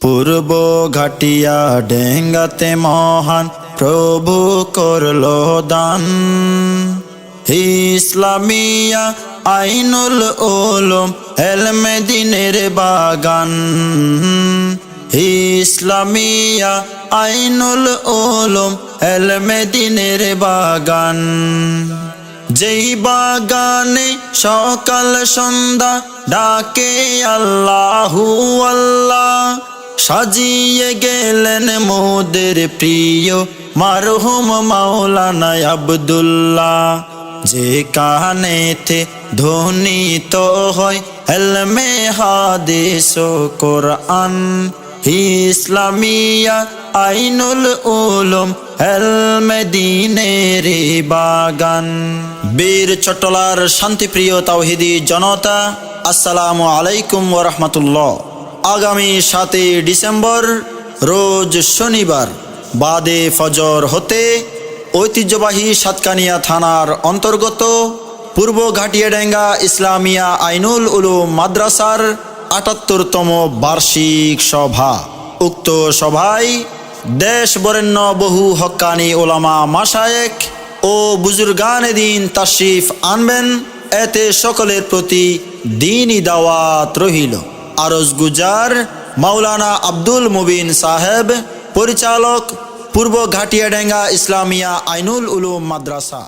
পূর্ব ঘাটিয়া ডেঙ্গাতে মহান প্রভু করলো দান। ইসলামিয়া আইনুল উলুম এলমে দ্বীনের বাগান। ইসলামিয়া আইনুল উলুম এলমে দ্বীনের বাগান। যেই বাগানে সকাল সন্ধ্যা ডাকে আল্লাহু আল্লাহ, সাজিয়ে গেলেন মোদের প্রিয় মারহুম মাওলানা আব্দুল্লাহ। যে কানেতে ধ্বনিত হয় এলমে হাদিস ও কোরআন। ইসলামিয়া আইনুল উলুম এলমে দ্বীনের বাগান। বীর চট্টলার শান্তিপ্রিয় তাওহীদি জনতা, আসসালামু আলাইকুম ওয়া রাহমাতুল্লাহ। আগামী 7 ডিসেম্বর রোজ শনিবার বাদে ফজর হতে ঐতিহ্যবাহী সাতকানিয়া থানার অন্তর্গত পূর্ব ঘাটিয়াডাঙ্গা ইসলামিয়া আইনুল উলুম মাদ্রাসার ৭৮তম বার্ষিক সভা। উক্ত সভায় দেশ বরেণ্য বহু হক্কানি ওলামা মাশায়েখ ও বুজুর্গানে দ্বীন তাশরিফ আনবেন। এতে সকলের প্রতি দ্বীনি দাওয়াত রহিল। আরজ গুজার মাওলানা আব্দুল মুবিন সাহেব, পরিচালক পূর্ব ঘাটিয়াডাঙ্গা ইসলামিয়া আইনুল উলুম মাদ্রাসা।